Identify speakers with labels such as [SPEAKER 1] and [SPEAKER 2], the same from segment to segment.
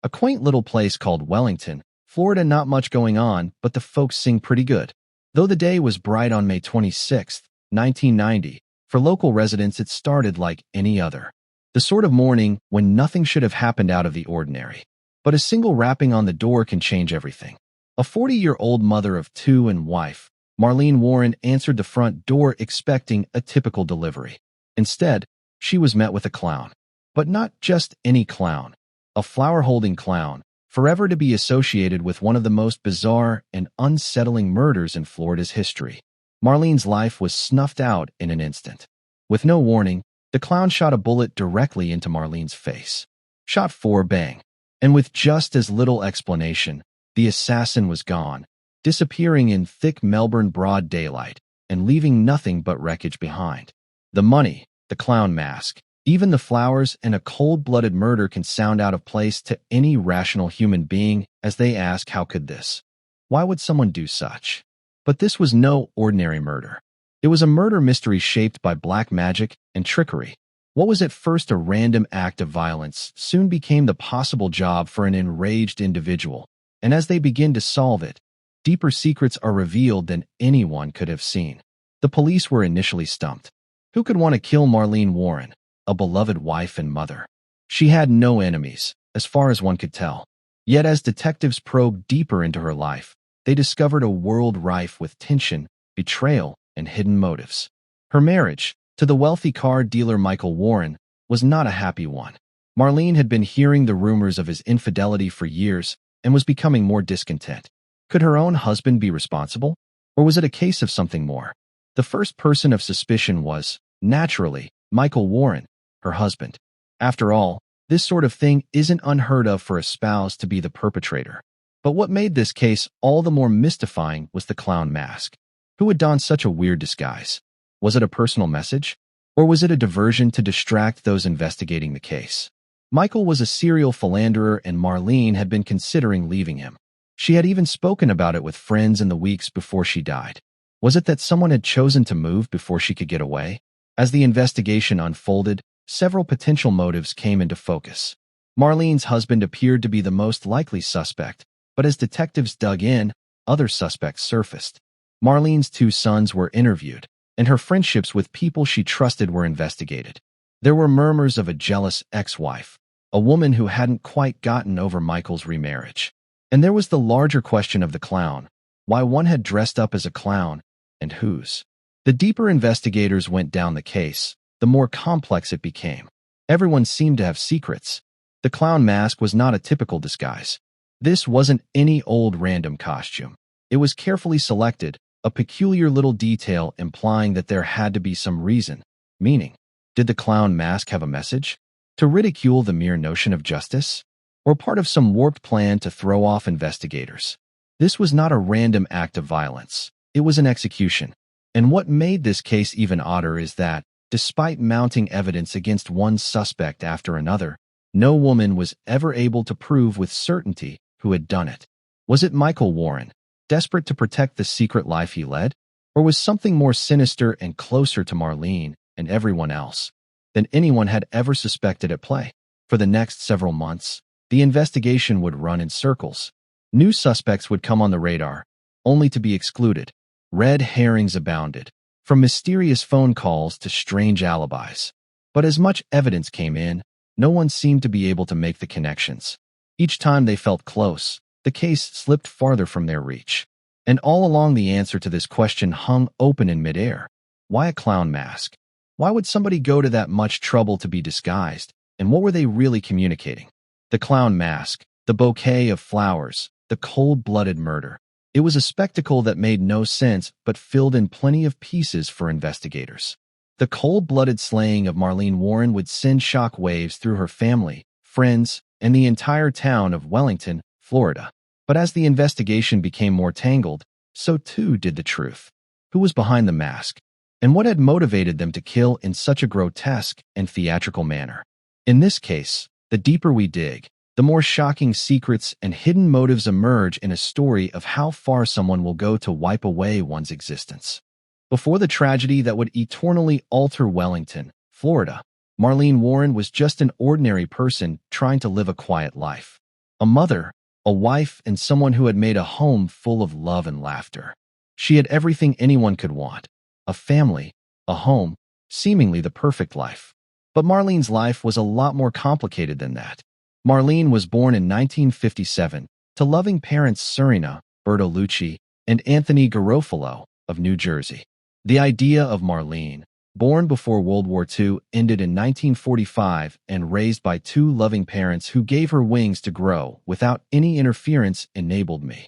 [SPEAKER 1] A quaint little place called Wellington, Florida. Not much going on, but the folks sing pretty good. Though the day was bright on May 26, 1990, for local residents it started like any other. The sort of morning when nothing should have happened out of the ordinary. But a single rapping on the door can change everything. A 40-year-old mother of two and wife, Marlene Warren, answered the front door expecting a typical delivery. Instead, she was met with a clown. But not just any clown. A flower-holding clown, forever to be associated with one of the most bizarre and unsettling murders in Florida's history. Marlene's life was snuffed out in an instant. With no warning, the clown shot a bullet directly into Marlene's face. Shot 4, bang. And with just as little explanation, the assassin was gone, disappearing in thick Melbourne broad daylight and leaving nothing but wreckage behind. The money, the clown mask, even the flowers, and a cold-blooded murder can sound out of place to any rational human being as they ask, how could this? Why would someone do such? But this was no ordinary murder. It was a murder mystery shaped by black magic and trickery. What was at first a random act of violence soon became the possible job for an enraged individual, and as they begin to solve it, deeper secrets are revealed than anyone could have seen. The police were initially stumped. Who could want to kill Marlene Warren, a beloved wife and mother? She had no enemies, as far as one could tell. Yet as detectives probed deeper into her life, they discovered a world rife with tension, betrayal, and hidden motives. Her marriage, to the wealthy car dealer Michael Warren, was not a happy one. Marlene had been hearing the rumors of his infidelity for years and was becoming more discontent. Could her own husband be responsible? Or was it a case of something more? The first person of suspicion was, naturally, Michael Warren, her husband. After all, this sort of thing isn't unheard of for a spouse to be the perpetrator. But what made this case all the more mystifying was the clown mask. Who had donned such a weird disguise? Was it a personal message? Or was it a diversion to distract those investigating the case? Michael was a serial philanderer and Marlene had been considering leaving him. She had even spoken about it with friends in the weeks before she died. Was it that someone had chosen to move before she could get away? As the investigation unfolded, several potential motives came into focus. Marlene's husband appeared to be the most likely suspect, but as detectives dug in, other suspects surfaced. Marlene's 2 sons were interviewed, and her friendships with people she trusted were investigated. There were murmurs of a jealous ex-wife, a woman who hadn't quite gotten over Michael's remarriage. And there was the larger question of the clown, why one had dressed up as a clown, and whose. The deeper investigators went down the case, the more complex it became. Everyone seemed to have secrets. The clown mask was not a typical disguise. This wasn't any old random costume. It was carefully selected, a peculiar little detail implying that there had to be some reason, meaning. Did the clown mask have a message? To ridicule the mere notion of justice? Or part of some warped plan to throw off investigators? This was not a random act of violence. It was an execution. And what made this case even odder is that, despite mounting evidence against one suspect after another, no woman was ever able to prove with certainty who had done it. Was it Michael Warren, desperate to protect the secret life he led? Or was something more sinister and closer to Marlene and everyone else than anyone had ever suspected at play? For the next several months, the investigation would run in circles. New suspects would come on the radar, only to be excluded. Red herrings abounded, from mysterious phone calls to strange alibis. But as much evidence came in, no one seemed to be able to make the connections. Each time they felt close, the case slipped farther from their reach. And all along the answer to this question hung open in midair. Why a clown mask? Why would somebody go to that much trouble to be disguised? And what were they really communicating? The clown mask, the bouquet of flowers, the cold-blooded murder. It was a spectacle that made no sense but filled in plenty of pieces for investigators. The cold-blooded slaying of Marlene Warren would send shock waves through her family, friends, and the entire town of Wellington, Florida. But as the investigation became more tangled, so too did the truth. Who was behind the mask? And what had motivated them to kill in such a grotesque and theatrical manner? In this case, the deeper we dig, the more shocking secrets and hidden motives emerge in a story of how far someone will go to wipe away one's existence. Before the tragedy that would eternally alter Wellington, Florida, Marlene Warren was just an ordinary person trying to live a quiet life. a mother, a wife, and someone who had made a home full of love and laughter. She had everything anyone could want: a family, a home, seemingly the perfect life. But Marlene's life was a lot more complicated than that. Marlene was born in 1957 to loving parents Serena Bertolucci and Anthony Garofalo of New Jersey. The idea of Marlene, born before World War II, ended in 1945 and raised by two loving parents who gave her wings to grow without any interference, enabled me.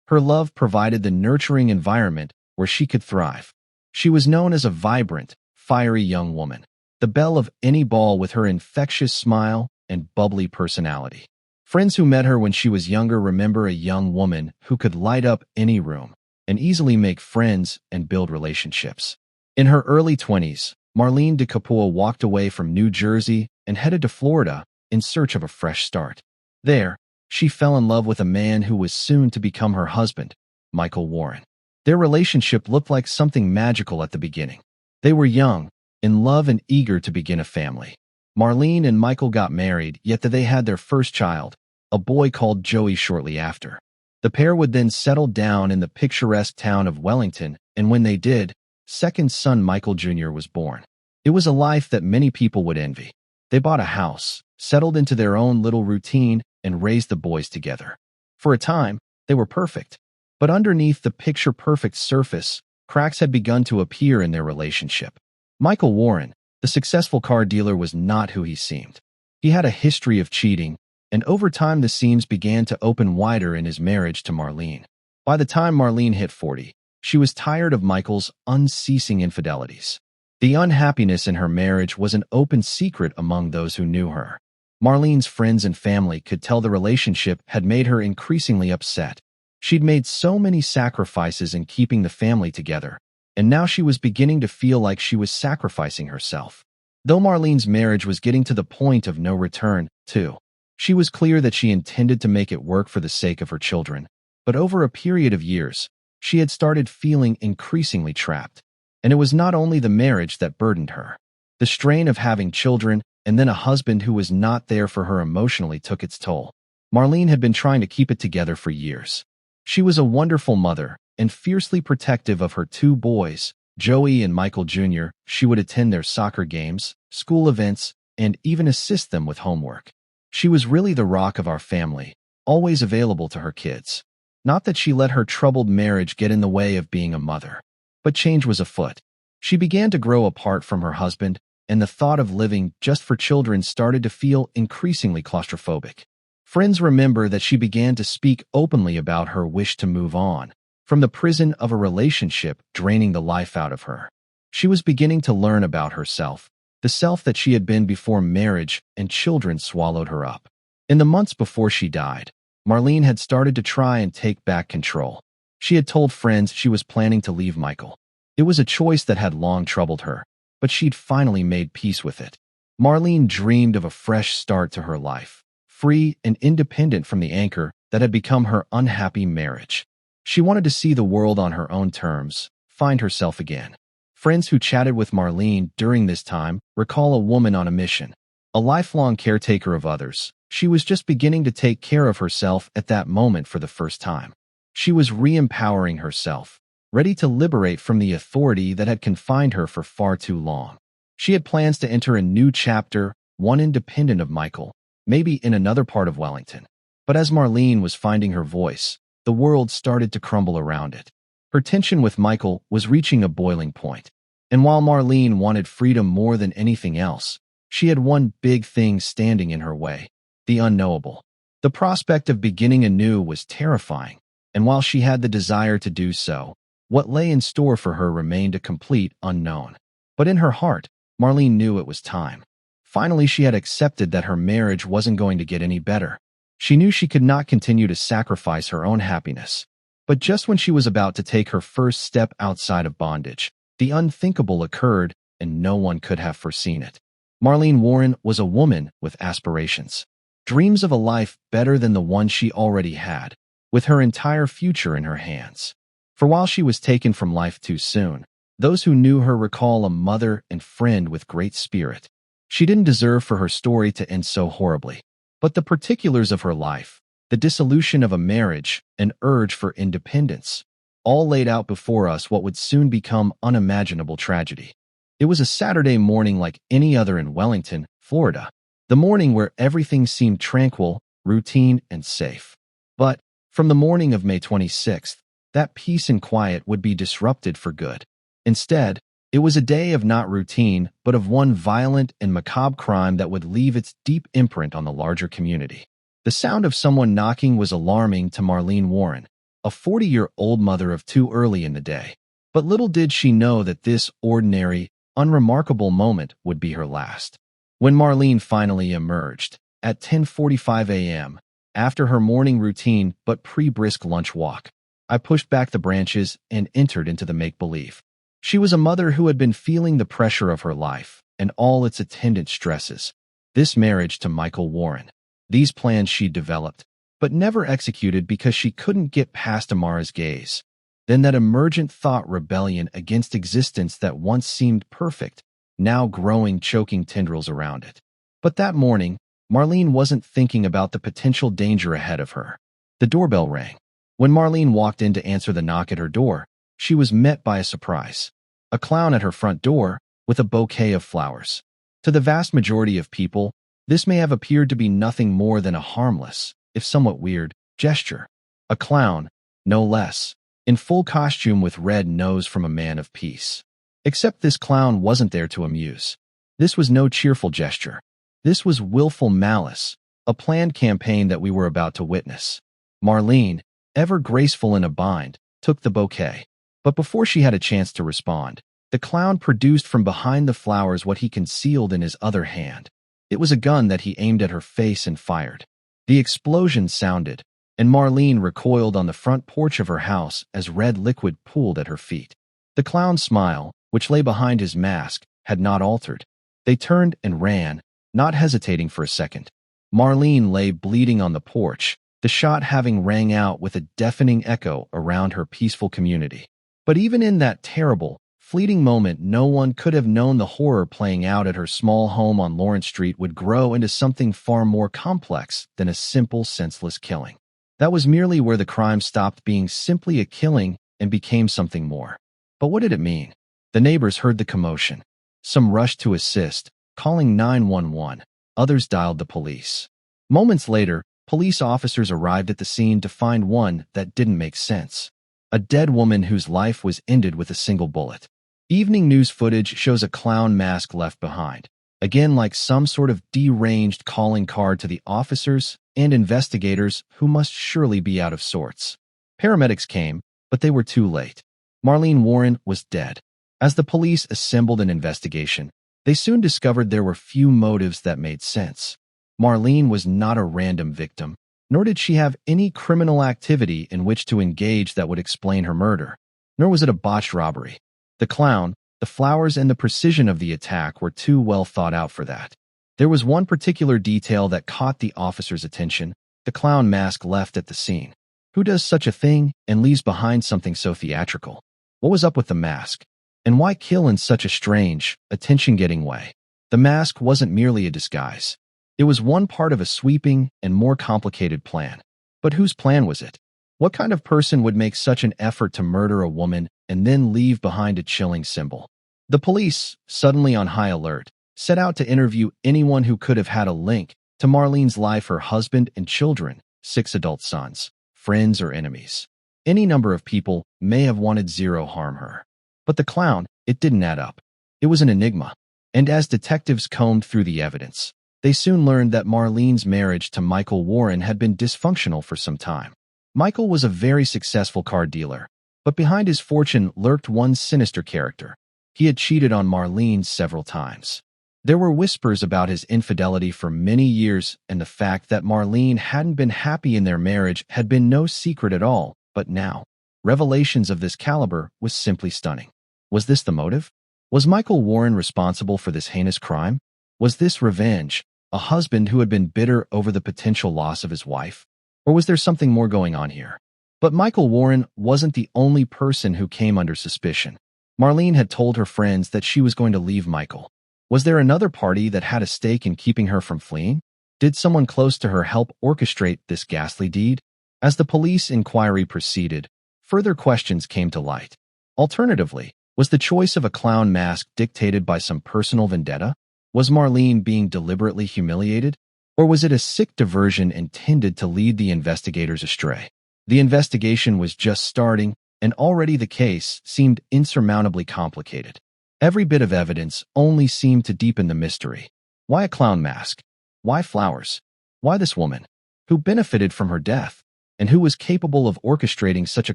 [SPEAKER 1] Her love provided the nurturing environment where she could thrive. She was known as a vibrant, fiery young woman, the belle of any ball with her infectious smile and bubbly personality. Friends who met her when she was younger remember a young woman who could light up any room and easily make friends and build relationships. In her early 20s, Marlene de Capua walked away from New Jersey and headed to Florida in search of a fresh start. There, she fell in love with a man who was soon to become her husband, Michael Warren. Their relationship looked like something magical at the beginning. They were young, in love, and eager to begin a family. Marlene and Michael got married, yet they had their first child, a boy called Joey, shortly after. The pair would then settle down in the picturesque town of Wellington, and when they did, second son Michael Jr. was born. It was a life that many people would envy. They bought a house, settled into their own little routine, and raised the boys together. For a time, they were perfect. But underneath the picture-perfect surface, cracks had begun to appear in their relationship. Michael Warren, the successful car dealer, was not who he seemed. He had a history of cheating, and over time the seams began to open wider in his marriage to Marlene. By the time Marlene hit 40, she was tired of Michael's unceasing infidelities. The unhappiness in her marriage was an open secret among those who knew her. Marlene's friends and family could tell the relationship had made her increasingly upset. She'd made so many sacrifices in keeping the family together, and now she was beginning to feel like she was sacrificing herself. Though Marlene's marriage was getting to the point of no return, too, she was clear that she intended to make it work for the sake of her children. But over a period of years, she had started feeling increasingly trapped. And it was not only the marriage that burdened her. The strain of having children and then a husband who was not there for her emotionally took its toll. Marlene had been trying to keep it together for years. She was a wonderful mother and fiercely protective of her two boys, Joey and Michael Jr. She would attend their soccer games, school events, and even assist them with homework. She was really the rock of our family, always available to her kids. Not that she let her troubled marriage get in the way of being a mother. But change was afoot. She began to grow apart from her husband, and the thought of living just for children started to feel increasingly claustrophobic. Friends remember that she began to speak openly about her wish to move on from the prison of a relationship draining the life out of her. She was beginning to learn about herself, the self that she had been before marriage and children swallowed her up. In the months before she died, Marlene had started to try and take back control. She had told friends she was planning to leave Michael. It was a choice that had long troubled her, but she'd finally made peace with it. Marlene dreamed of a fresh start to her life, free and independent from the anchor that had become her unhappy marriage. She wanted to see the world on her own terms, find herself again. Friends who chatted with Marlene during this time recall a woman on a mission, a lifelong caretaker of others. She was just beginning to take care of herself at that moment for the first time. She was re-empowering herself, ready to liberate from the authority that had confined her for far too long. She had plans to enter a new chapter, one independent of Michael, maybe in another part of Wellington. But as Marlene was finding her voice, the world started to crumble around it. Her tension with Michael was reaching a boiling point. And while Marlene wanted freedom more than anything else, she had one big thing standing in her way: the unknowable. The prospect of beginning anew was terrifying. And while she had the desire to do so, what lay in store for her remained a complete unknown. But in her heart, Marlene knew it was time. Finally, she had accepted that her marriage wasn't going to get any better. She knew she could not continue to sacrifice her own happiness. But just when she was about to take her first step outside of bondage, the unthinkable occurred, and no one could have foreseen it. Marlene Warren was a woman with aspirations, dreams of a life better than the one she already had, with her entire future in her hands. For while she was taken from life too soon, those who knew her recall a mother and friend with great spirit. She didn't deserve for her story to end so horribly. But the particulars of her life, the dissolution of a marriage, an urge for independence. All laid out before us what would soon become unimaginable tragedy. It was a Saturday morning like any other in Wellington, Florida. The morning where everything seemed tranquil, routine, and safe. But, from the morning of May 26th, that peace and quiet would be disrupted for good. Instead, it was a day of not routine, but of one violent and macabre crime that would leave its deep imprint on the larger community. The sound of someone knocking was alarming to Marlene Warren, a 40-year-old mother of two early in the day. But little did she know that this ordinary, unremarkable moment would be her last. When Marlene finally emerged, at 10:45 a.m., after her morning routine but pre-brisk lunch walk, I pushed back the branches and entered into the make-believe. She was a mother who had been feeling the pressure of her life and all its attendant stresses. This marriage to Michael Warren. These plans she'd developed, but never executed because she couldn't get past Amara's gaze. Then that emergent thought rebellion against existence that once seemed perfect, now growing choking tendrils around it. But that morning, Marlene wasn't thinking about the potential danger ahead of her. The doorbell rang. When Marlene walked in to answer the knock at her door, she was met by a surprise. A clown at her front door, with a bouquet of flowers. To the vast majority of people, this may have appeared to be nothing more than a harmless, if somewhat weird, gesture. A clown, no less, in full costume with red nose from a man of peace. Except this clown wasn't there to amuse. This was no cheerful gesture. This was willful malice, a planned campaign that we were about to witness. Marlene, ever graceful in a bind, took the bouquet. But before she had a chance to respond, the clown produced from behind the flowers what he concealed in his other hand. It was a gun that he aimed at her face and fired. The explosion sounded, and Marlene recoiled on the front porch of her house as red liquid pooled at her feet. The clown's smile, which lay behind his mask, had not altered. They turned and ran, not hesitating for a second. Marlene lay bleeding on the porch, the shot having rang out with a deafening echo around her peaceful community. But even in that terrible, fleeting moment, no one could have known the horror playing out at her small home on Lawrence Street would grow into something far more complex than a simple, senseless killing. That was merely where the crime stopped being simply a killing and became something more. But what did it mean? The neighbors heard the commotion. Some rushed to assist, calling 911. Others dialed the police. Moments later, police officers arrived at the scene to find one that didn't make sense. A dead woman whose life was ended with a single bullet. Evening news footage shows a clown mask left behind, again like some sort of deranged calling card to the officers and investigators who must surely be out of sorts. Paramedics came, but they were too late. Marlene Warren was dead. As the police assembled an investigation, they soon discovered there were few motives that made sense. Marlene was not a random victim, nor did she have any criminal activity in which to engage that would explain her murder. Nor was it a botched robbery. The clown, the flowers, and the precision of the attack were too well thought out for that. There was one particular detail that caught the officer's attention: the clown mask left at the scene. Who does such a thing and leaves behind something so theatrical? What was up with the mask? And why kill in such a strange, attention-getting way? The mask wasn't merely a disguise. It was one part of a sweeping and more complicated plan. But whose plan was it? What kind of person would make such an effort to murder a woman and then leave behind a chilling symbol? The police, suddenly on high alert, set out to interview anyone who could have had a link to Marlene's life: her husband and children, 6 adult sons, friends or enemies. Any number of people may have wanted zero harm her. But the clown, it didn't add up. It was an enigma. And as detectives combed through the evidence, they soon learned that Marlene's marriage to Michael Warren had been dysfunctional for some time. Michael was a very successful car dealer, but behind his fortune lurked one sinister character. He had cheated on Marlene several times. There were whispers about his infidelity for many years, and the fact that Marlene hadn't been happy in their marriage had been no secret at all, but now, revelations of this caliber was simply stunning. Was this the motive? Was Michael Warren responsible for this heinous crime? Was this revenge, a husband who had been bitter over the potential loss of his wife? Or was there something more going on here? But Michael Warren wasn't the only person who came under suspicion. Marlene had told her friends that she was going to leave Michael. Was there another party that had a stake in keeping her from fleeing? Did someone close to her help orchestrate this ghastly deed? As the police inquiry proceeded, further questions came to light. Alternatively, was the choice of a clown mask dictated by some personal vendetta? Was Marlene being deliberately humiliated? Or was it a sick diversion intended to lead the investigators astray? The investigation was just starting, and already the case seemed insurmountably complicated. Every bit of evidence only seemed to deepen the mystery. Why a clown mask? Why flowers? Why this woman? Who benefited from her death? And who was capable of orchestrating such a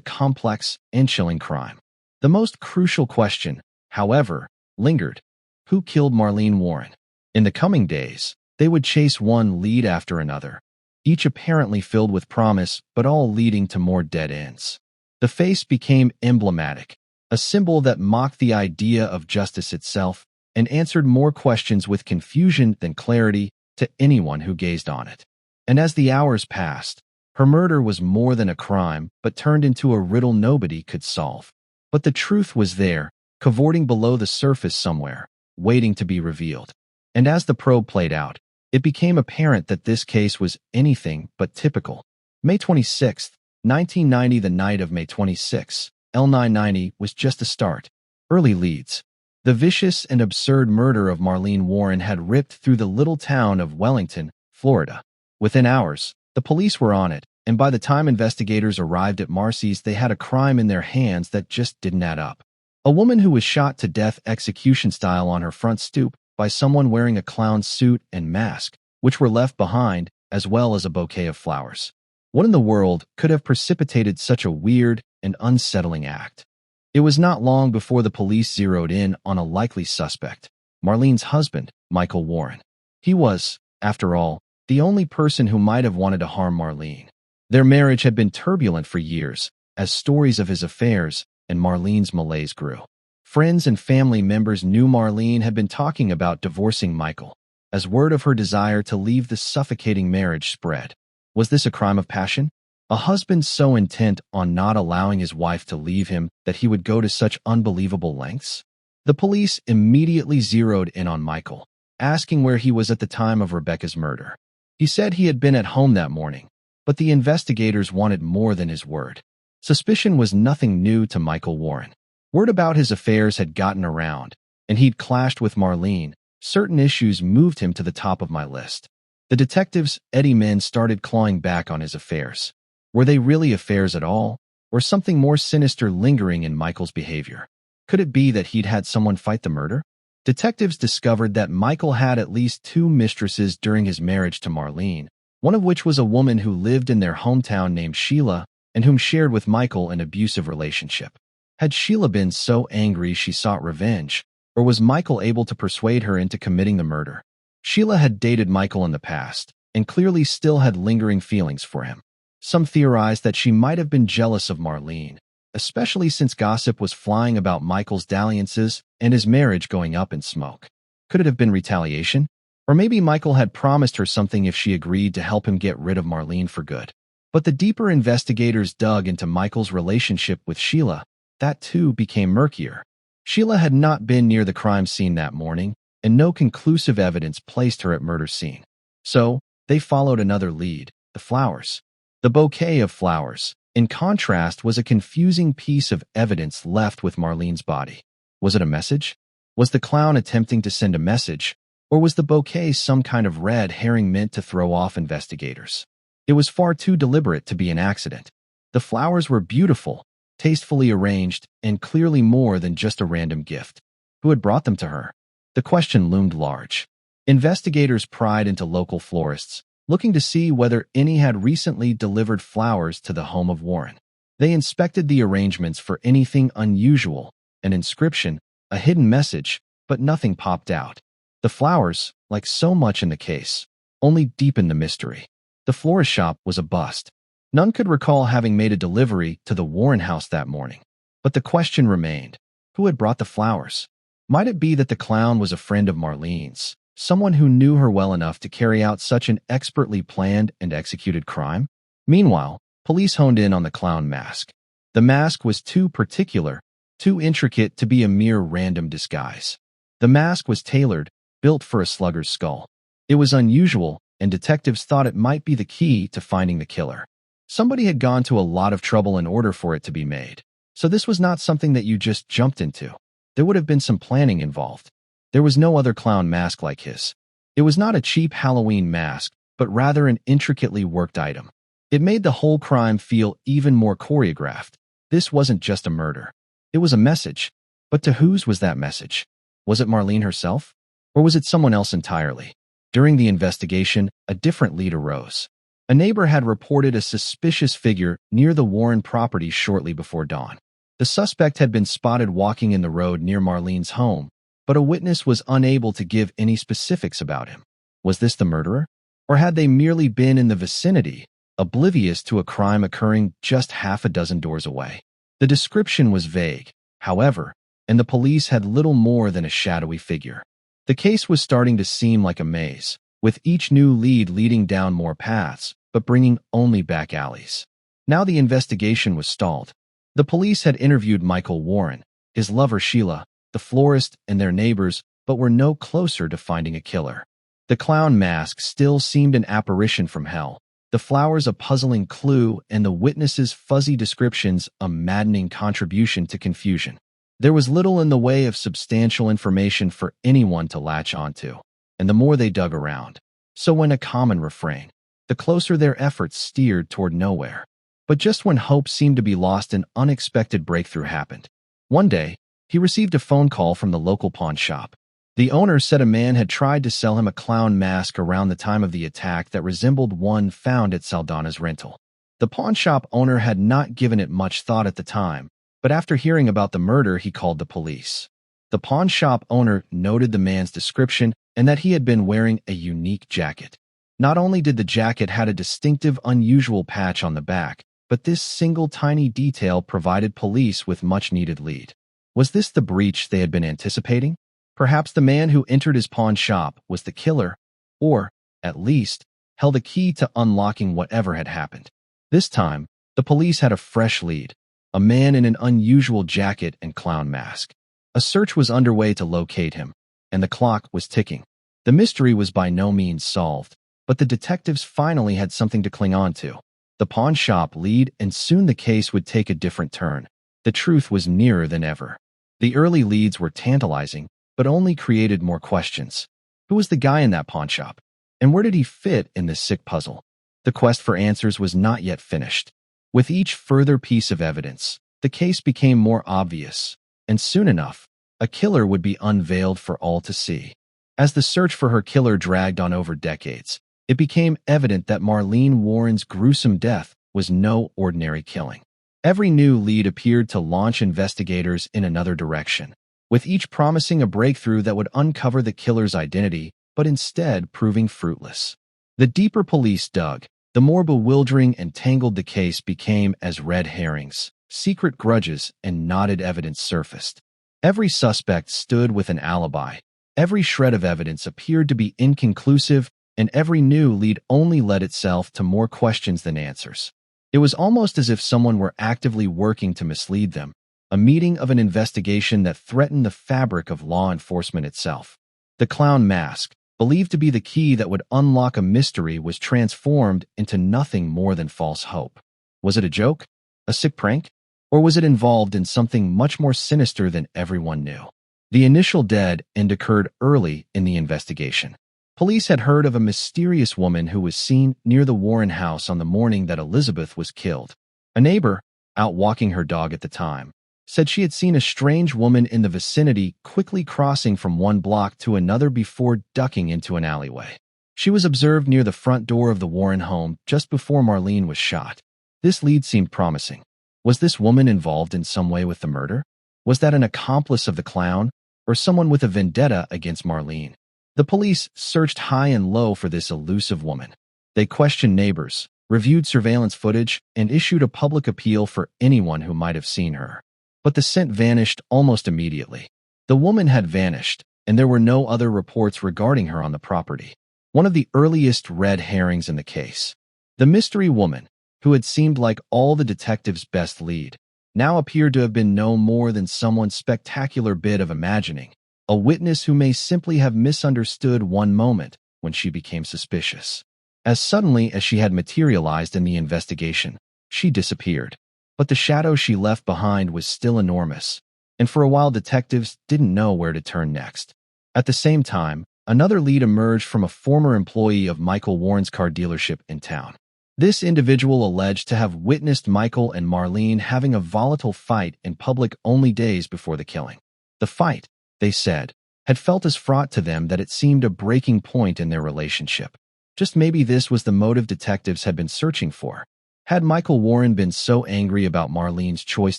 [SPEAKER 1] complex and chilling crime? The most crucial question, however, lingered. Who killed Marlene Warren? In the coming days, they would chase one lead after another, each apparently filled with promise, but all leading to more dead ends. The face became emblematic, a symbol that mocked the idea of justice itself and answered more questions with confusion than clarity to anyone who gazed on it. And as the hours passed, her murder was more than a crime, but turned into a riddle nobody could solve. But the truth was there, cavorting below the surface somewhere, waiting to be revealed. And as the probe played out, it became apparent that this case was anything but typical. May 26, 1990, the night of May 26, L990 was just a start. Early leads. The vicious and absurd murder of Marlene Warren had ripped through the little town of Wellington, Florida. Within hours, the police were on it, and by the time investigators arrived at Marcy's, they had a crime in their hands that just didn't add up. A woman who was shot to death execution style on her front stoop by someone wearing a clown's suit and mask, which were left behind, as well as a bouquet of flowers. What in the world could have precipitated such a weird and unsettling act? It was not long before the police zeroed in on a likely suspect, Marlene's husband, Michael Warren. He was, after all, the only person who might have wanted to harm Marlene. Their marriage had been turbulent for years, as stories of his affairs and Marlene's malaise grew. Friends and family members knew Marlene had been talking about divorcing Michael, as word of her desire to leave the suffocating marriage spread. Was this a crime of passion? A husband so intent on not allowing his wife to leave him that he would go to such unbelievable lengths? The police immediately zeroed in on Michael, asking where he was at the time of Rebecca's murder. He said he had been at home that morning, but the investigators wanted more than his word. Suspicion was nothing new to Michael Warren. Word about his affairs had gotten around, and he'd clashed with Marlene. Certain issues moved him to the top of my list. The detectives, Eddie Men, started clawing back on his affairs. Were they really affairs at all, or something more sinister lingering in Michael's behavior? Could it be that he'd had someone fight the murder? Detectives discovered that Michael had at least 2 mistresses during his marriage to Marlene, one of which was a woman who lived in their hometown named Sheila and whom shared with Michael an abusive relationship. Had Sheila been so angry she sought revenge, or was Michael able to persuade her into committing the murder? Sheila had dated Michael in the past, and clearly still had lingering feelings for him. Some theorized that she might have been jealous of Marlene, especially since gossip was flying about Michael's dalliances and his marriage going up in smoke. Could it have been retaliation? Or maybe Michael had promised her something if she agreed to help him get rid of Marlene for good. But the deeper investigators dug into Michael's relationship with Sheila, that too became murkier. Sheila had not been near the crime scene that morning, and no conclusive evidence placed her at murder scene. So, they followed another lead, the flowers. The bouquet of flowers, in contrast, was a confusing piece of evidence left with Marlene's body. Was it a message? Was the clown attempting to send a message? Or was the bouquet some kind of red herring meant to throw off investigators? It was far too deliberate to be an accident. The flowers were beautiful, tastefully arranged, and clearly more than just a random gift. Who had brought them to her? The question loomed large. Investigators pried into local florists, looking to see whether any had recently delivered flowers to the home of Warren. They inspected the arrangements for anything unusual, an inscription, a hidden message, but nothing popped out. The flowers, like so much in the case, only deepened the mystery. The florist shop was a bust. None could recall having made a delivery to the Warren house that morning. But the question remained, who had brought the flowers? Might it be that the clown was a friend of Marlene's, someone who knew her well enough to carry out such an expertly planned and executed crime? Meanwhile, police honed in on the clown mask. The mask was too particular, too intricate to be a mere random disguise. The mask was tailored, built for a slugger's skull. It was unusual, and detectives thought it might be the key to finding the killer. Somebody had gone to a lot of trouble in order for it to be made. So this was not something that you just jumped into. There would have been some planning involved. There was no other clown mask like his. It was not a cheap Halloween mask, but rather an intricately worked item. It made the whole crime feel even more choreographed. This wasn't just a murder. It was a message. But to whose was that message? Was it Marlene herself? Or was it someone else entirely? During the investigation, a different lead arose. A neighbor had reported a suspicious figure near the Warren property shortly before dawn. The suspect had been spotted walking in the road near Marlene's home, but a witness was unable to give any specifics about him. Was this the murderer? Or had they merely been in the vicinity, oblivious to a crime occurring just half a dozen doors away? The description was vague, however, and the police had little more than a shadowy figure. The case was starting to seem like a maze, with each new lead leading down more paths, but bringing only back alleys. Now the investigation was stalled. The police had interviewed Michael Warren, his lover Sheila, the florist, and their neighbors, but were no closer to finding a killer. The clown mask still seemed an apparition from hell, the flowers a puzzling clue, and the witnesses' fuzzy descriptions a maddening contribution to confusion. There was little in the way of substantial information for anyone to latch onto, and the more they dug around, so went a common refrain, the closer their efforts steered toward nowhere. But just when hope seemed to be lost, an unexpected breakthrough happened. One day, he received a phone call from the local pawn shop. The owner said a man had tried to sell him a clown mask around the time of the attack that resembled one found at Saldana's rental. The pawn shop owner had not given it much thought at the time, but after hearing about the murder, he called the police. The pawn shop owner noted the man's description and that he had been wearing a unique jacket. Not only did the jacket have a distinctive, unusual patch on the back, but this single tiny detail provided police with much-needed lead. Was this the breach they had been anticipating? Perhaps the man who entered his pawn shop was the killer, or, at least, held a key to unlocking whatever had happened. This time, the police had a fresh lead, a man in an unusual jacket and clown mask. A search was underway to locate him, and the clock was ticking. The mystery was by no means solved, but the detectives finally had something to cling on to. The pawn shop lead, and soon the case would take a different turn. The truth was nearer than ever. The early leads were tantalizing, but only created more questions. Who was the guy in that pawn shop? And where did he fit in this sick puzzle? The quest for answers was not yet finished. With each further piece of evidence, the case became more obvious, and soon enough, a killer would be unveiled for all to see. As the search for her killer dragged on over decades, it became evident that Marlene Warren's gruesome death was no ordinary killing. Every new lead appeared to launch investigators in another direction, with each promising a breakthrough that would uncover the killer's identity, but instead proving fruitless. The deeper police dug, the more bewildering and tangled the case became as red herrings, secret grudges, and knotted evidence surfaced. Every suspect stood with an alibi. Every shred of evidence appeared to be inconclusive, and every new lead only led itself to more questions than answers. It was almost as if someone were actively working to mislead them, a meeting of an investigation that threatened the fabric of law enforcement itself. The clown mask, believed to be the key that would unlock a mystery, was transformed into nothing more than false hope. Was it a joke? A sick prank? Or was it involved in something much more sinister than everyone knew? The initial dead end occurred early in the investigation. Police had heard of a mysterious woman who was seen near the Warren house on the morning that Elizabeth was killed. A neighbor, out walking her dog at the time, said she had seen a strange woman in the vicinity quickly crossing from one block to another before ducking into an alleyway. She was observed near the front door of the Warren home just before Marlene was shot. This lead seemed promising. Was this woman involved in some way with the murder? Was that an accomplice of the clown, or someone with a vendetta against Marlene? The police searched high and low for this elusive woman. They questioned neighbors, reviewed surveillance footage, and issued a public appeal for anyone who might have seen her. But the scent vanished almost immediately. The woman had vanished, and there were no other reports regarding her on the property. One of the earliest red herrings in the case. The mystery woman, who had seemed like all the detectives' best lead, now appeared to have been no more than someone's spectacular bit of imagining. A witness who may simply have misunderstood one moment, when she became suspicious. As suddenly as she had materialized in the investigation, she disappeared. But the shadow she left behind was still enormous, and for a while detectives didn't know where to turn next. At the same time, another lead emerged from a former employee of Michael Warren's car dealership in town. This individual alleged to have witnessed Michael and Marlene having a volatile fight in public only days before the killing. The fight, they said, had felt as fraught to them that it seemed a breaking point in their relationship. Just maybe this was the motive detectives had been searching for. Had Michael Warren been so angry about Marlene's choice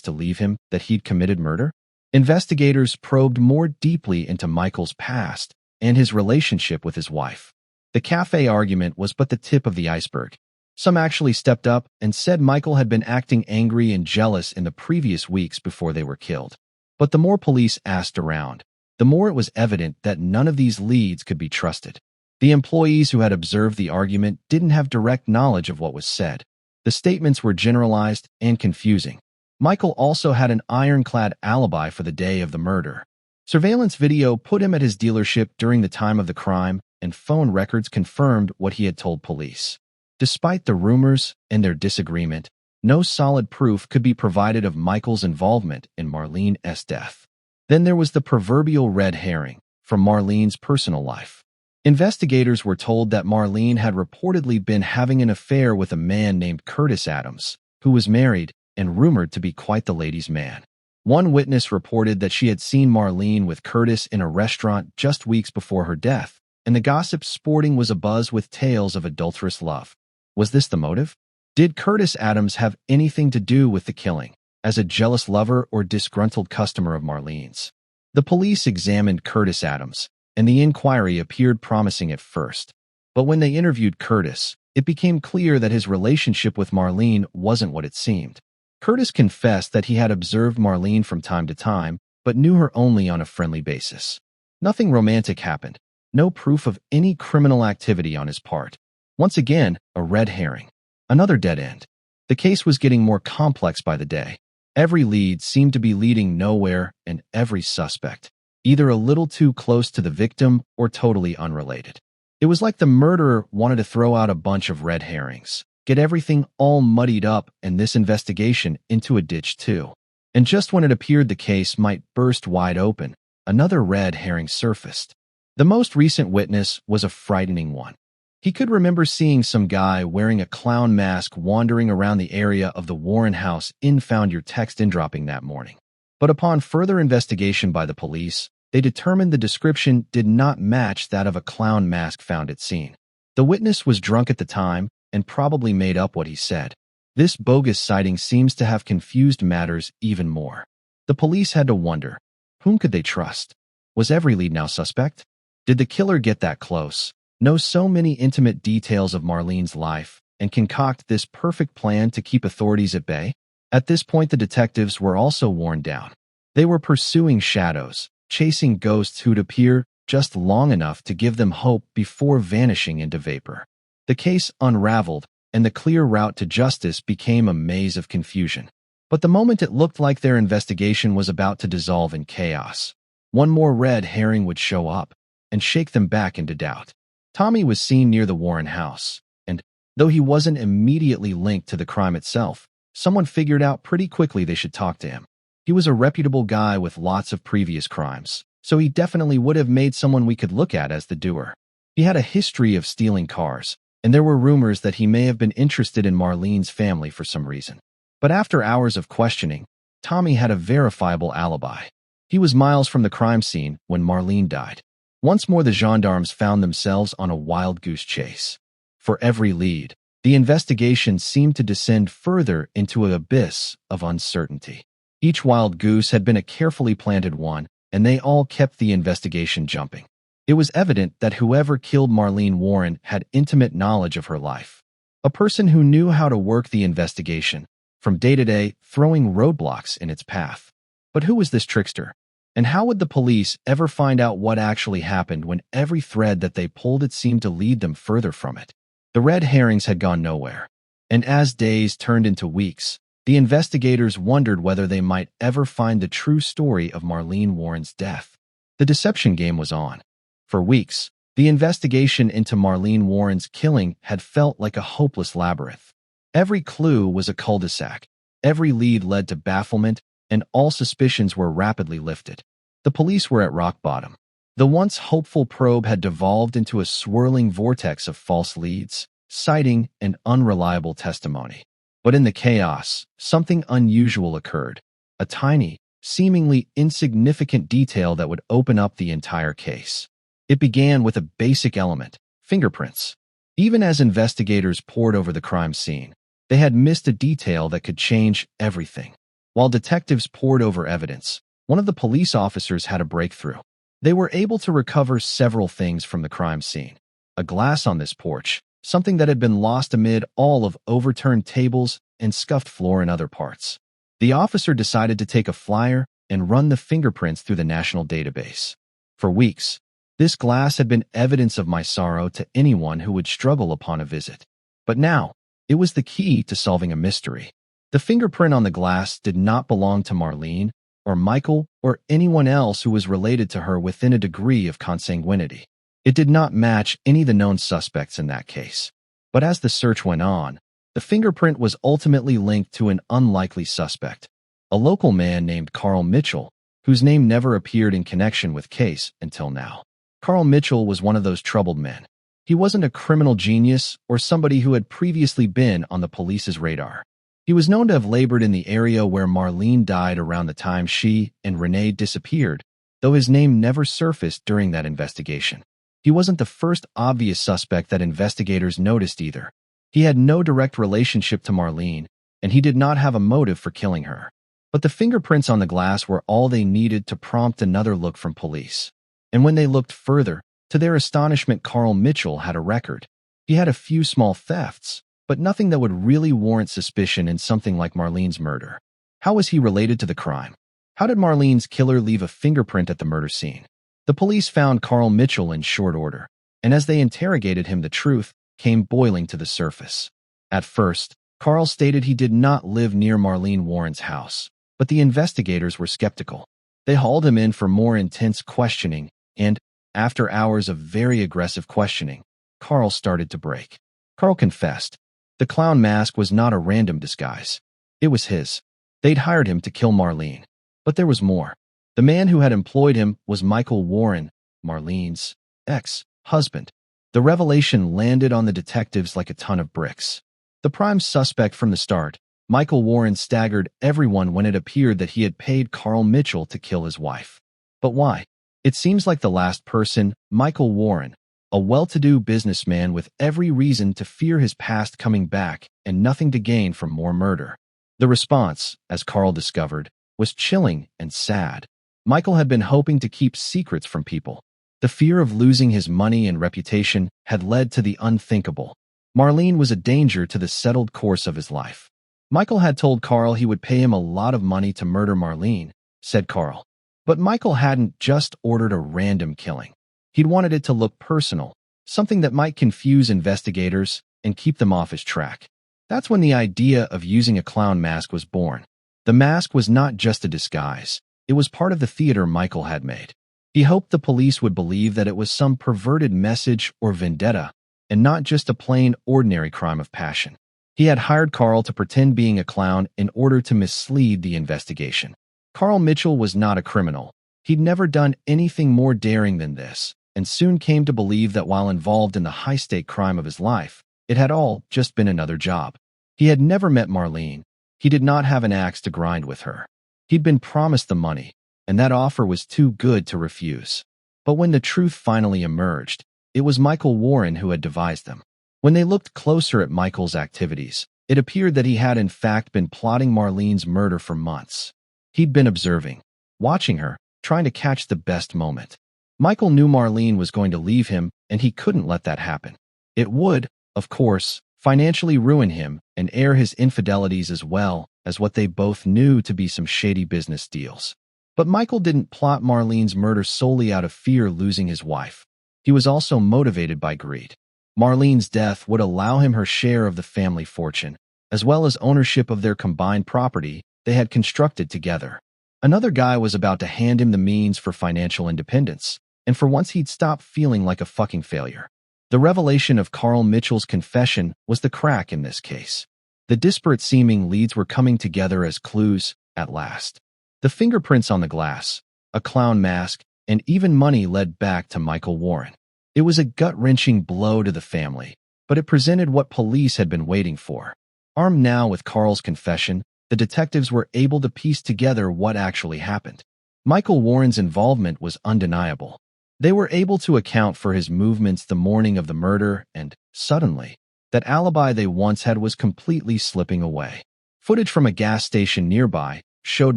[SPEAKER 1] to leave him that he'd committed murder? Investigators probed more deeply into Michael's past and his relationship with his wife. The cafe argument was but the tip of the iceberg. Some actually stepped up and said Michael had been acting angry and jealous in the previous weeks before they were killed. But the more police asked around, the more it was evident that none of these leads could be trusted. The employees who had observed the argument didn't have direct knowledge of what was said. The statements were generalized and confusing. Michael also had an ironclad alibi for the day of the murder. Surveillance video put him at his dealership during the time of the crime, and phone records confirmed what he had told police. Despite the rumors and their disagreement, no solid proof could be provided of Michael's involvement in Marlene's death. Then there was the proverbial red herring from Marlene's personal life. Investigators were told that Marlene had reportedly been having an affair with a man named Curtis Adams, who was married and rumored to be quite the ladies' man. One witness reported that she had seen Marlene with Curtis in a restaurant just weeks before her death, and the gossip sporting was abuzz with tales of adulterous love. Was this the motive? Did Curtis Adams have anything to do with the killing, as a jealous lover or disgruntled customer of Marlene's? The police examined Curtis Adams, and the inquiry appeared promising at first. But when they interviewed Curtis, it became clear that his relationship with Marlene wasn't what it seemed. Curtis confessed that he had observed Marlene from time to time, but knew her only on a friendly basis. Nothing romantic happened, no proof of any criminal activity on his part. Once again, a red herring. Another dead end. The case was getting more complex by the day. Every lead seemed to be leading nowhere, and every suspect either a little too close to the victim or totally unrelated. It was like the murderer wanted to throw out a bunch of red herrings, get everything all muddied up and this investigation into a ditch too. And just when it appeared the case might burst wide open, another red herring surfaced. The most recent witness was a frightening one. He could remember seeing some guy wearing a clown mask wandering around the area of the Warren house found your text in dropping that morning. But upon further investigation by the police, they determined the description did not match that of a clown mask found at scene. The witness was drunk at the time and probably made up what he said. This bogus sighting seems to have confused matters even more. The police had to wonder, whom could they trust? Was every lead now suspect? Did the killer get that close, know so many intimate details of Marlene's life, and concoct this perfect plan to keep authorities at bay? At this point, the detectives were also worn down. They were pursuing shadows, chasing ghosts who'd appear just long enough to give them hope before vanishing into vapor. The case unraveled, and the clear route to justice became a maze of confusion. But the moment it looked like their investigation was about to dissolve in chaos, one more red herring would show up and shake them back into doubt. Tommy was seen near the Warren house, and, though he wasn't immediately linked to the crime itself, someone figured out pretty quickly they should talk to him. He was a reputable guy with lots of previous crimes, so he definitely would have made someone we could look at as the doer. He had a history of stealing cars, and there were rumors that he may have been interested in Marlene's family for some reason. But after hours of questioning, Tommy had a verifiable alibi. He was miles from the crime scene when Marlene died. Once more, the gendarmes found themselves on a wild goose chase. For every lead, the investigation seemed to descend further into an abyss of uncertainty. Each wild goose had been a carefully planted one, and they all kept the investigation jumping. It was evident that whoever killed Marlene Warren had intimate knowledge of her life. A person who knew how to work the investigation, from day to day, throwing roadblocks in its path. But who was this trickster? And how would the police ever find out what actually happened when every thread that they pulled it seemed to lead them further from it? The red herrings had gone nowhere. And as days turned into weeks, the investigators wondered whether they might ever find the true story of Marlene Warren's death. The deception game was on. For weeks, The investigation into Marlene Warren's killing had felt like a hopeless labyrinth. Every clue was a cul-de-sac. Every lead led to bafflement, and all suspicions were rapidly lifted. The police were at rock bottom. The once hopeful probe had devolved into a swirling vortex of false leads, citing, and unreliable testimony. But in the chaos, something unusual occurred. A tiny, seemingly insignificant detail that would open up the entire case. It began with a basic element: fingerprints. Even as investigators pored over the crime scene, they had missed a detail that could change everything. While detectives pored over evidence, one of the police officers had a breakthrough. They were able to recover several things from the crime scene. A glass on this porch, something that had been lost amid all of overturned tables and scuffed floor in other parts. The officer decided to take a flyer and run the fingerprints through the national database. For weeks, this glass had been evidence of my sorrow to anyone who would struggle upon a visit. But now, it was the key to solving a mystery. The fingerprint on the glass did not belong to Marlene, or Michael, or anyone else who was related to her within a degree of consanguinity. It did not match any of the known suspects in that case. But as the search went on, the fingerprint was ultimately linked to an unlikely suspect, a local man named Carl Mitchell, whose name never appeared in connection with case until now. Carl Mitchell was one of those troubled men. He wasn't a criminal genius or somebody who had previously been on the police's radar. He was known to have labored in the area where Marlene died around the time she and Renee disappeared, though his name never surfaced during that investigation. He wasn't the first obvious suspect that investigators noticed either. He had no direct relationship to Marlene, and he did not have a motive for killing her. But the fingerprints on the glass were all they needed to prompt another look from police. And when they looked further, to their astonishment, Carl Mitchell had a record. He had a few small thefts, but nothing that would really warrant suspicion in something like Marlene's murder. How was he related to the crime? How did Marlene's killer leave a fingerprint at the murder scene? The police found Carl Mitchell in short order, and as they interrogated him, the truth came boiling to the surface. At first, Carl stated he did not live near Marlene Warren's house, but the investigators were skeptical. They hauled him in for more intense questioning, and, after hours of very aggressive questioning, Carl started to break. Carl confessed. The clown mask was not a random disguise. It was his. They'd hired him to kill Marlene. But there was more. The man who had employed him was Michael Warren, Marlene's ex-husband. The revelation landed on the detectives like a ton of bricks. The prime suspect from the start, Michael Warren, staggered everyone when it appeared that he had paid Carl Mitchell to kill his wife. But why? It seems like the last person, Michael Warren, a well-to-do businessman with every reason to fear his past coming back and nothing to gain from more murder. The response, as Carl discovered, was chilling and sad. Michael had been hoping to keep secrets from people. The fear of losing his money and reputation had led to the unthinkable. Marlene was a danger to the settled course of his life. Michael had told Carl he would pay him a lot of money to murder Marlene, said Carl. But Michael hadn't just ordered a random killing. He'd wanted it to look personal, something that might confuse investigators and keep them off his track. That's when the idea of using a clown mask was born. The mask was not just a disguise. It was part of the theater Michael had made. He hoped the police would believe that it was some perverted message or vendetta, and not just a plain, ordinary crime of passion. He had hired Carl to pretend being a clown in order to mislead the investigation. Carl Mitchell was not a criminal. He'd never done anything more daring than this, and soon came to believe that while involved in the high-stake crime of his life, it had all just been another job. He had never met Marlene. He did not have an axe to grind with her. He'd been promised the money, and that offer was too good to refuse. But when the truth finally emerged, it was Michael Warren who had devised them. When they looked closer at Michael's activities, it appeared that he had in fact been plotting Marlene's murder for months. He'd been observing, watching her, trying to catch the best moment. Michael knew Marlene was going to leave him, and he couldn't let that happen. It would, of course, financially ruin him and air his infidelities as well as what they both knew to be some shady business deals. But Michael didn't plot Marlene's murder solely out of fear losing his wife. He was also motivated by greed. Marlene's death would allow him her share of the family fortune, as well as ownership of their combined property they had constructed together. Another guy was about to hand him the means for financial independence, and for once he'd stopped feeling like a fucking failure. The revelation of Carl Mitchell's confession was the crack in this case. The disparate-seeming leads were coming together as clues, at last. The fingerprints on the glass, a clown mask, and even money led back to Michael Warren. It was a gut-wrenching blow to the family, but it presented what police had been waiting for. Armed now with Carl's confession, the detectives were able to piece together what actually happened. Michael Warren's involvement was undeniable. They were able to account for his movements the morning of the murder, and, suddenly, that alibi they once had was completely slipping away. Footage from a gas station nearby showed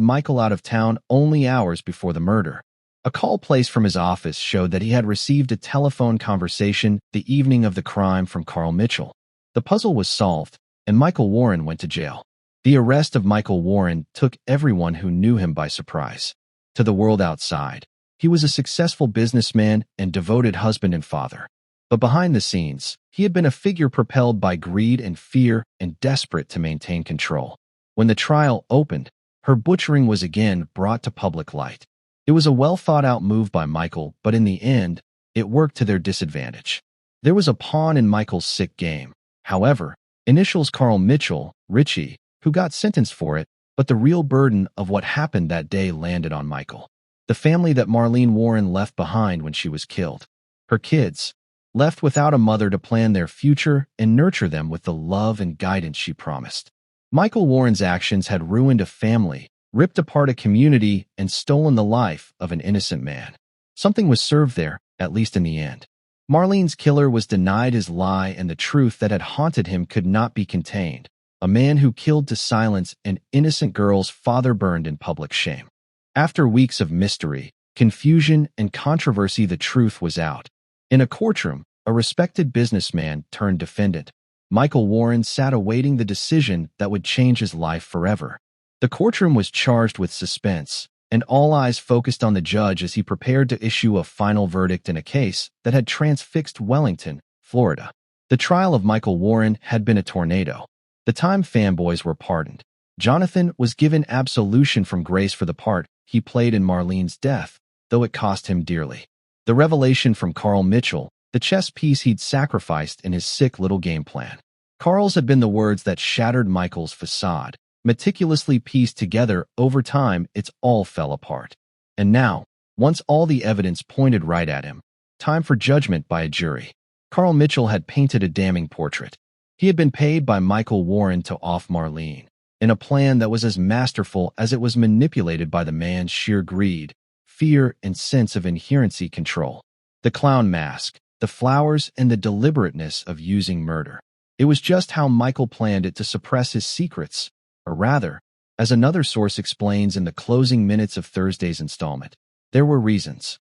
[SPEAKER 1] Michael out of town only hours before the murder. A call placed from his office showed that he had received a telephone conversation the evening of the crime from Carl Mitchell. The puzzle was solved, and Michael Warren went to jail. The arrest of Michael Warren took everyone who knew him by surprise. To the world outside, he was a successful businessman and devoted husband and father. But behind the scenes, he had been a figure propelled by greed and fear and desperate to maintain control. When the trial opened, her butchering was again brought to public light. It was a well-thought-out move by Michael, but in the end, it worked to their disadvantage. There was a pawn in Michael's sick game. However, initials Carl Mitchell, Richie, who got sentenced for it, but the real burden of what happened that day landed on Michael. The family that Marlene Warren left behind when she was killed. Her kids, left without a mother to plan their future and nurture them with the love and guidance she promised. Michael Warren's actions had ruined a family, ripped apart a community, and stolen the life of an innocent man. Something was served there, at least in the end. Marlene's killer was denied his lie, and the truth that had haunted him could not be contained. A man who killed to silence an innocent girl's father burned in public shame. After weeks of mystery, confusion, and controversy, the truth was out. In a courtroom, a respected businessman turned defendant, Michael Warren, sat awaiting the decision that would change his life forever. The courtroom was charged with suspense, and all eyes focused on the judge as he prepared to issue a final verdict in a case that had transfixed Wellington, Florida. The trial of Michael Warren had been a tornado. The Time fanboys were pardoned. Jonathan was given absolution from grace for the part he played in Marlene's death, though it cost him dearly. The revelation from Carl Mitchell, the chess piece he'd sacrificed in his sick little game plan. Carl's had been the words that shattered Michael's facade. Meticulously pieced together over time, it all fell apart. And now, once all the evidence pointed right at him, time for judgment by a jury. Carl Mitchell had painted a damning portrait. He had been paid by Michael Warren to off Marlene, in a plan that was as masterful as it was manipulated by the man's sheer greed, fear, and sense of inherency control. The clown mask, the flowers, and the deliberateness of using murder. It was just how Michael planned it to suppress his secrets, or rather, as another source explains in the closing minutes of Thursday's installment, there were reasons.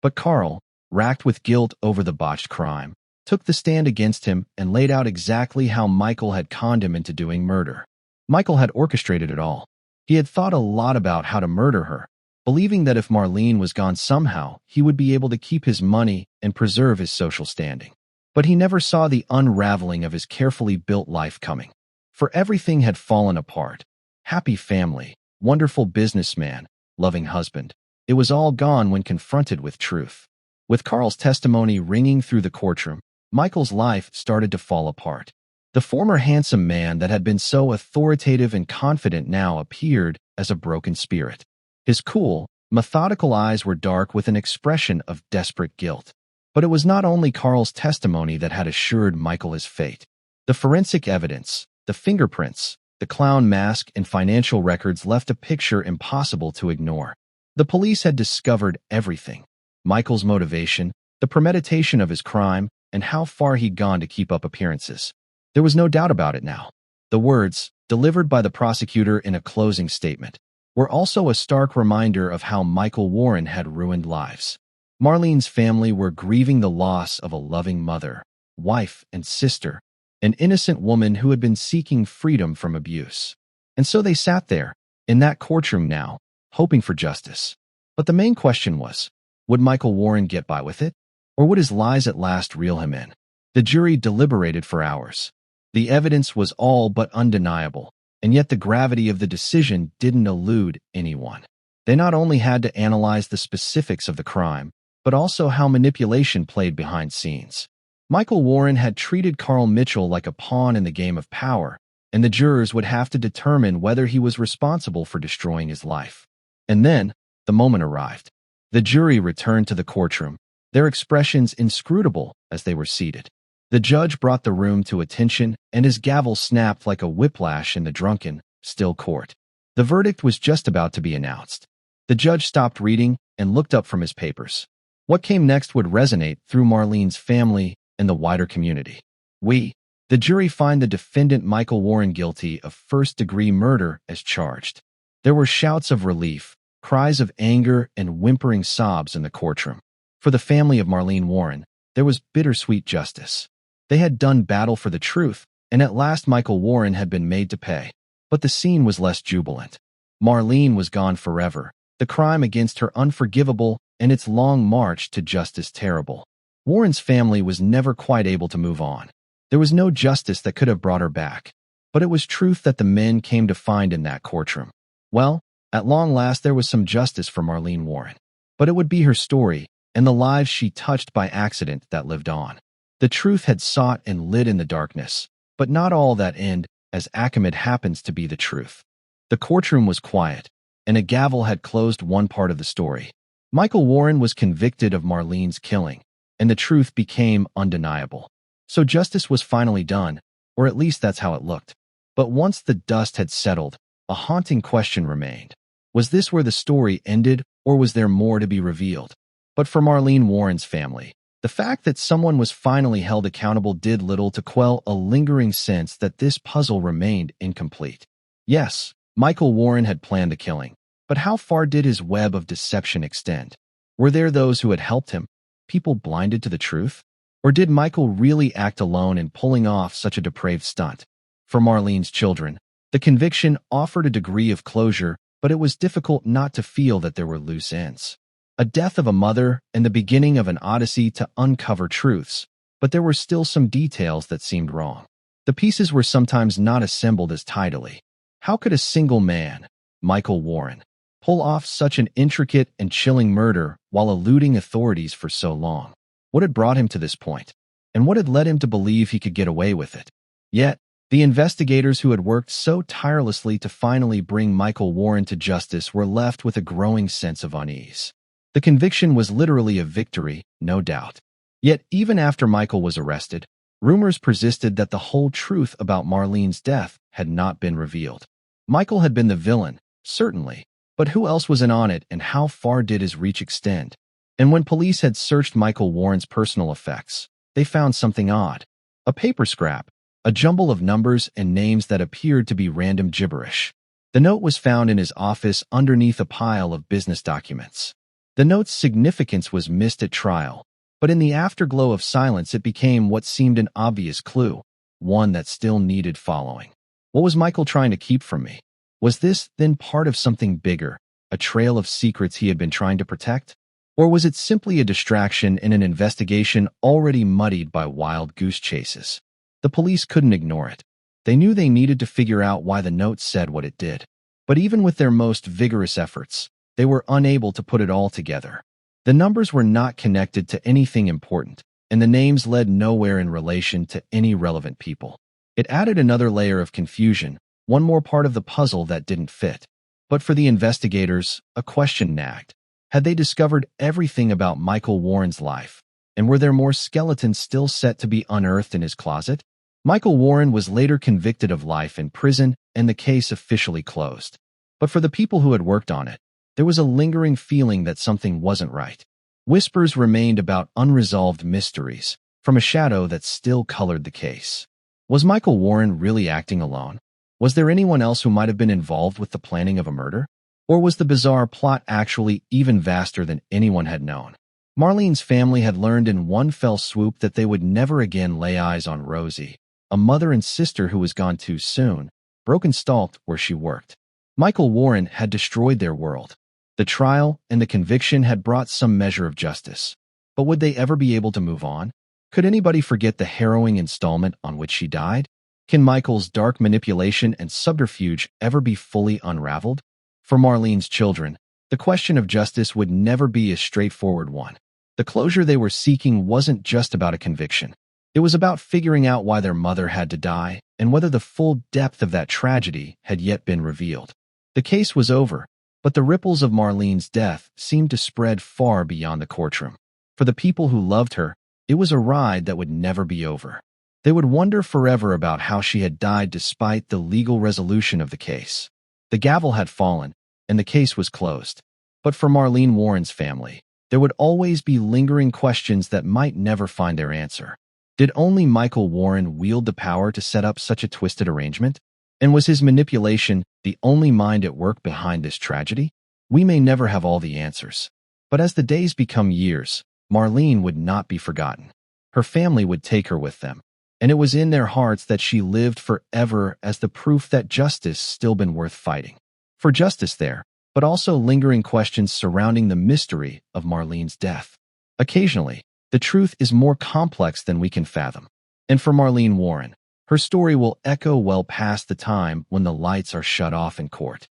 [SPEAKER 1] But Carl, racked with guilt over the botched crime, took the stand against him and laid out exactly how Michael had conned him into doing murder. Michael had orchestrated it all. He had thought a lot about how to murder her, believing that if Marlene was gone somehow, he would be able to keep his money and preserve his social standing. But he never saw the unraveling of his carefully built life coming. For everything had fallen apart. Happy family, wonderful businessman, loving husband. It was all gone when confronted with truth. With Carl's testimony ringing through the courtroom, Michael's life started to fall apart. The former handsome man that had been so authoritative and confident now appeared as a broken spirit. His cool, methodical eyes were dark with an expression of desperate guilt. But it was not only Carl's testimony that had assured Michael his fate. The forensic evidence, the fingerprints, the clown mask, and financial records left a picture impossible to ignore. The police had discovered everything. Michael's motivation, the premeditation of his crime, and how far he'd gone to keep up appearances. There was no doubt about it now. The words, delivered by the prosecutor in a closing statement, were also a stark reminder of how Michael Warren had ruined lives. Marlene's family were grieving the loss of a loving mother, wife, and sister, an innocent woman who had been seeking freedom from abuse. And so they sat there, in that courtroom now, hoping for justice. But the main question was, would Michael Warren get by with it? Or would his lies at last reel him in? The jury deliberated for hours. The evidence was all but undeniable, and yet the gravity of the decision didn't elude anyone. They not only had to analyze the specifics of the crime, but also how manipulation played behind scenes. Michael Warren had treated Carl Mitchell like a pawn in the game of power, and the jurors would have to determine whether he was responsible for destroying his life. And then, the moment arrived. The jury returned to the courtroom, their expressions inscrutable as they were seated. The judge brought the room to attention, and his gavel snapped like a whiplash in the drunken, still court. The verdict was just about to be announced. The judge stopped reading and looked up from his papers. What came next would resonate through Marlene's family and the wider community. The jury, find the defendant Michael Warren guilty of first-degree murder as charged. There were shouts of relief, cries of anger, and whimpering sobs in the courtroom. For the family of Marlene Warren, there was bittersweet justice. They had done battle for the truth, and at last Michael Warren had been made to pay. But the scene was less jubilant. Marlene was gone forever, the crime against her unforgivable, and its long march to justice terrible. Warren's family was never quite able to move on. There was no justice that could have brought her back, but it was truth that the men came to find in that courtroom. Well, at long last there was some justice for Marlene Warren, but it would be her story and the lives she touched by accident that lived on. The truth had sought and lit in the darkness, but not all that end, as Akamid happens to be the truth. The courtroom was quiet, and a gavel had closed one part of the story. Michael Warren was convicted of Marlene's killing, and the truth became undeniable. So justice was finally done, or at least that's how it looked. But once the dust had settled, a haunting question remained. Was this where the story ended, or was there more to be revealed? But for Marlene Warren's family, the fact that someone was finally held accountable did little to quell a lingering sense that this puzzle remained incomplete. Yes, Michael Warren had planned the killing, but how far did his web of deception extend? Were there those who had helped him, people blinded to the truth? Or did Michael really act alone in pulling off such a depraved stunt? For Marlene's children, the conviction offered a degree of closure, but it was difficult not to feel that there were loose ends. A death of a mother and the beginning of an odyssey to uncover truths, but there were still some details that seemed wrong. The pieces were sometimes not assembled as tidily. How could a single man, Michael Warren, pull off such an intricate and chilling murder while eluding authorities for so long? What had brought him to this point, and what had led him to believe he could get away with it? Yet, the investigators who had worked so tirelessly to finally bring Michael Warren to justice were left with a growing sense of unease. The conviction was literally a victory, no doubt. Yet, even after Michael was arrested, rumors persisted that the whole truth about Marlene's death had not been revealed. Michael had been the villain, certainly, but who else was in on it, and how far did his reach extend? And when police had searched Michael Warren's personal effects, they found something odd. A paper scrap, a jumble of numbers and names that appeared to be random gibberish. The note was found in his office underneath a pile of business documents. The note's significance was missed at trial, but in the afterglow of silence it became what seemed an obvious clue, one that still needed following. What was Michael trying to keep from me? Was this, then, part of something bigger, a trail of secrets he had been trying to protect? Or was it simply a distraction in an investigation already muddied by wild goose chases? The police couldn't ignore it. They knew they needed to figure out why the note said what it did. But even with their most vigorous efforts, they were unable to put it all together. The numbers were not connected to anything important, and the names led nowhere in relation to any relevant people. It added another layer of confusion, one more part of the puzzle that didn't fit. But for the investigators, a question nagged. Had they discovered everything about Michael Warren's life? And were there more skeletons still set to be unearthed in his closet? Michael Warren was later convicted of life in prison, and the case officially closed. But for the people who had worked on it, there was a lingering feeling that something wasn't right. Whispers remained about unresolved mysteries, from a shadow that still colored the case. Was Michael Warren really acting alone? Was there anyone else who might have been involved with the planning of a murder? Or was the bizarre plot actually even vaster than anyone had known? Marlene's family had learned in one fell swoop that they would never again lay eyes on Rosie, a mother and sister who was gone too soon, broken stalked where she worked. Michael Warren had destroyed their world. The trial and the conviction had brought some measure of justice. But would they ever be able to move on? Could anybody forget the harrowing installment on which she died? Can Michael's dark manipulation and subterfuge ever be fully unraveled? For Marlene's children, the question of justice would never be a straightforward one. The closure they were seeking wasn't just about a conviction. It was about figuring out why their mother had to die and whether the full depth of that tragedy had yet been revealed. The case was over, but the ripples of Marlene's death seemed to spread far beyond the courtroom. For the people who loved her, it was a ride that would never be over. They would wonder forever about how she had died despite the legal resolution of the case. The gavel had fallen, and the case was closed. But for Marlene Warren's family, there would always be lingering questions that might never find their answer. Did only Michael Warren wield the power to set up such a twisted arrangement? And was his manipulation the only mind at work behind this tragedy? We may never have all the answers. But as the days become years, Marlene would not be forgotten. Her family would take her with them, and it was in their hearts that she lived forever as the proof that justice still been worth fighting. For justice there, but also lingering questions surrounding the mystery of Marlene's death. Occasionally, the truth is more complex than we can fathom. And for Marlene Warren, her story will echo well past the time when the lights are shut off in court.